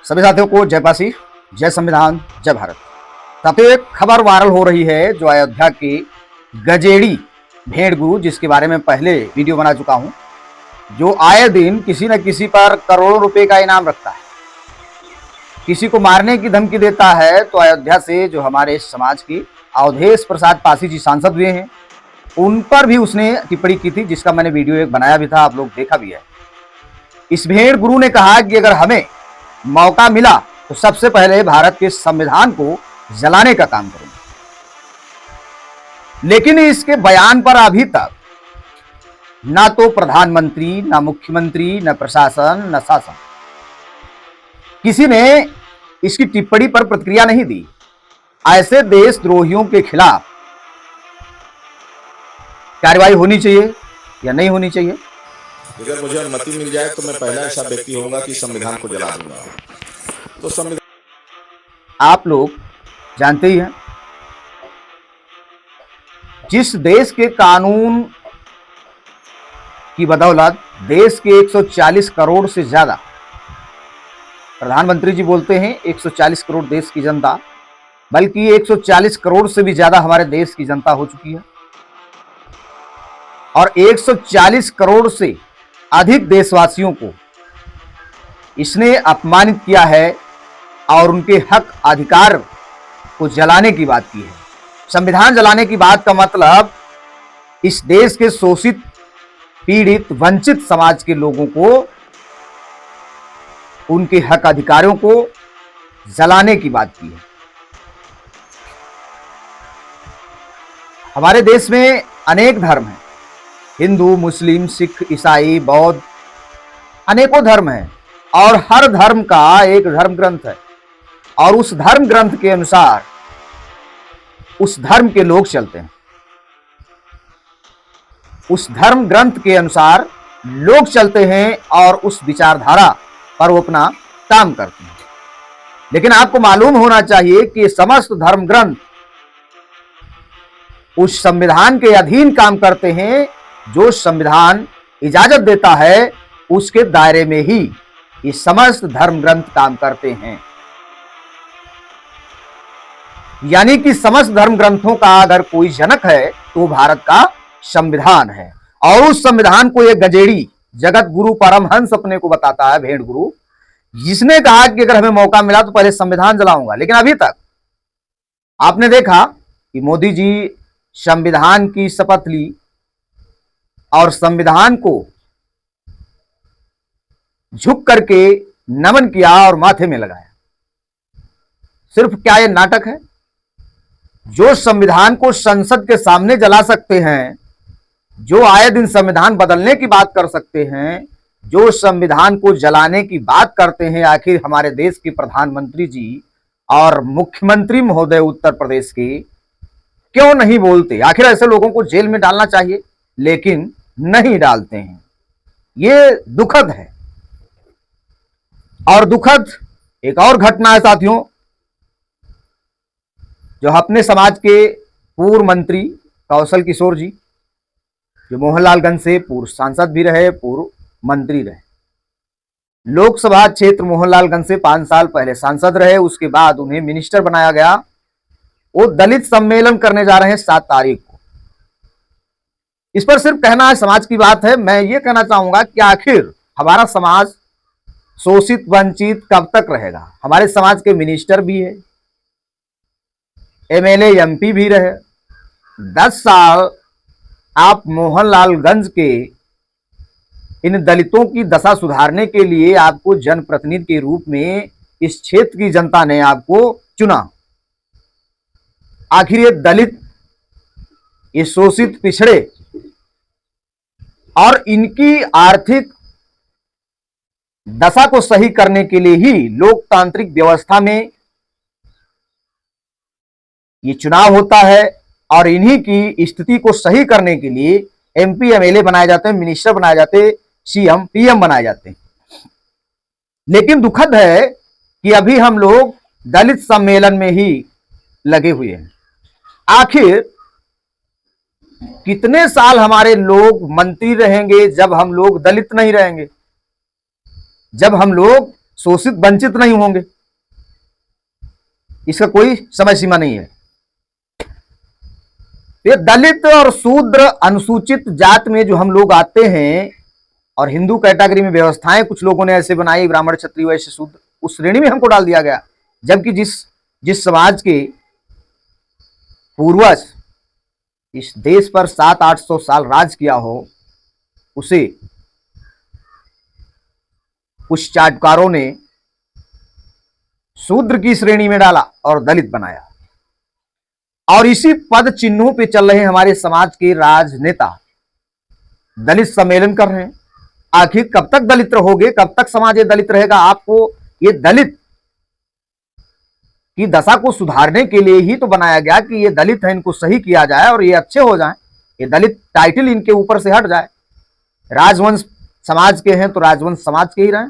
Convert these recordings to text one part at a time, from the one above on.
सभी साथियों को जय पासी, जय संविधान, जय भारत। साथियों, एक खबर वायरल हो रही है जो अयोध्या के गजेड़ी भेड़ गुरु, जिसके बारे में पहले वीडियो बना चुका हूं, जो आए दिन किसी न किसी पर करोड़ों रुपए का इनाम रखता है, किसी को मारने की धमकी देता है। तो अयोध्या से जो हमारे समाज की अवधेश प्रसाद पासी जी सांसद हुए हैं, उन पर भी उसने टिप्पणी की थी, जिसका मैंने वीडियो एक बनाया भी था, आप लोग देखा भी है। इस भेड़ गुरु ने कहा कि अगर हमें मौका मिला तो सबसे पहले भारत के संविधान को जलाने का काम करेंगे। लेकिन इसके बयान पर अभी तक ना तो प्रधानमंत्री, ना मुख्यमंत्री, ना प्रशासन, ना शासन, किसी ने इसकी टिप्पणी पर प्रतिक्रिया नहीं दी। ऐसे देशद्रोहियों के खिलाफ कार्रवाई होनी चाहिए या नहीं होनी चाहिए? अगर मुझे अनुमति मिल जाए तो मैं पहला ऐसा व्यक्ति होऊंगा कि संविधान को जला दूंगा। तो संविधान आप लोग जानते ही हैं, जिस देश के कानून की बदौलत देश के 140 करोड़ से ज्यादा, प्रधानमंत्री जी बोलते हैं 140 करोड़ देश की जनता, बल्कि 140 करोड़ से भी ज्यादा हमारे देश की जनता हो चुकी है, और 140 करोड़ से अधिक देशवासियों को इसने अपमानित किया है और उनके हक अधिकार को जलाने की बात की है। संविधान जलाने की बात का मतलब इस देश के शोषित, पीड़ित, वंचित समाज के लोगों को, उनके हक अधिकारों को जलाने की बात की है। हमारे देश में अनेक धर्म हैं, हिंदू, मुस्लिम, सिख, ईसाई, बौद्ध, अनेकों धर्म हैं, और हर धर्म का एक धर्म ग्रंथ है, और उस धर्म ग्रंथ के अनुसार उस धर्म के लोग चलते हैं। उस धर्म ग्रंथ के अनुसार लोग चलते हैं और उस विचारधारा पर वो अपना काम करते हैं। लेकिन आपको मालूम होना चाहिए कि समस्त धर्म ग्रंथ उस संविधान के अधीन काम करते हैं। जो संविधान इजाजत देता है उसके दायरे में ही ये समस्त धर्म ग्रंथ काम करते हैं। यानी कि समस्त धर्म ग्रंथों का अगर कोई जनक है तो भारत का संविधान है। और उस संविधान को एक गजेड़ी जगत गुरु परमहंस अपने को बताता है, भेड़ गुरु, जिसने कहा कि अगर हमें मौका मिला तो पहले संविधान जलाऊंगा। लेकिन अभी तक आपने देखा कि मोदी जी संविधान की शपथ ली और संविधान को झुक करके नमन किया और माथे में लगाया। सिर्फ क्या यह नाटक है? जो संविधान को संसद के सामने जला सकते हैं, जो आए दिन संविधान बदलने की बात कर सकते हैं, जो संविधान को जलाने की बात करते हैं, आखिर हमारे देश के प्रधानमंत्री जी और मुख्यमंत्री महोदय उत्तर प्रदेश के क्यों नहीं बोलते? आखिर ऐसे लोगों को जेल में डालना चाहिए, लेकिन नहीं डालते हैं। ये दुखद है। और दुखद एक और घटना है साथियों, जो अपने समाज के पूर्व मंत्री कौशल किशोर जी, जो मोहनलालगंज से पूर्व सांसद भी रहे, पूर्व मंत्री रहे, लोकसभा क्षेत्र मोहनलालगंज से 5 साल पहले सांसद रहे, उसके बाद उन्हें मिनिस्टर बनाया गया। वो दलित सम्मेलन करने जा रहे हैं 7 तारीख को। इस पर सिर्फ कहना है समाज की बात है। मैं ये कहना चाहूंगा कि आखिर हमारा समाज शोषित, वंचित कब तक रहेगा? हमारे समाज के मिनिस्टर भी है, एमएलए, एमपी भी रहे। 10 साल आप मोहनलालगंज के इन दलितों की दशा सुधारने के लिए आपको जनप्रतिनिधि के रूप में इस क्षेत्र की जनता ने आपको चुना। आखिर ये दलित, ये शोषित, पिछड़े और इनकी आर्थिक दशा को सही करने के लिए ही लोकतांत्रिक व्यवस्था में ये चुनाव होता है, और इन्हीं की स्थिति को सही करने के लिए एमपी, एमएलए बनाए जाते हैं, मिनिस्टर बनाए जाते हैं, सीएम, पीएम बनाए जाते हैं। लेकिन दुखद है कि अभी हम लोग दलित सम्मेलन में ही लगे हुए हैं। आखिर कितने साल हमारे लोग मंत्री रहेंगे जब हम लोग दलित नहीं रहेंगे, जब हम लोग शोषित वंचित नहीं होंगे, इसका कोई समय सीमा नहीं है। ये दलित और शूद्र अनुसूचित जात में जो हम लोग आते हैं और हिंदू कैटेगरी में व्यवस्थाएं कुछ लोगों ने ऐसे बनाई, ब्राह्मण क्षत्रिय वैश्य शूद्र, उस श्रेणी में हमको डाल दिया गया। जबकि जिस समाज के पूर्वज इस देश पर 700-800 साल राज किया हो, उसे कुछ चाटुकारों ने शूद्र की श्रेणी में डाला और दलित बनाया। और इसी पद चिन्हों पे चल रहे हमारे समाज के राजनेता दलित सम्मेलन कर रहे हैं। आखिर कब तक दलित रहोगे, कब तक समाज ये दलित रहेगा? आपको ये दलित की दशा को सुधारने के लिए ही तो बनाया गया कि ये दलित है, इनको सही किया जाए और ये अच्छे हो जाएं, ये दलित टाइटल इनके ऊपर से हट जाए। राजवंश समाज के हैं तो राजवंश समाज के ही रहें।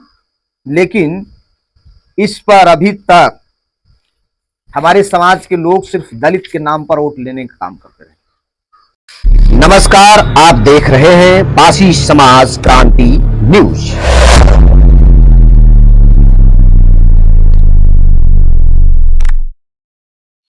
लेकिन इस पर अभी तक हमारे समाज के लोग सिर्फ दलित के नाम पर वोट लेने का काम करते रहे। नमस्कार, आप देख रहे हैं बासी समाज क्रांति न्यूज।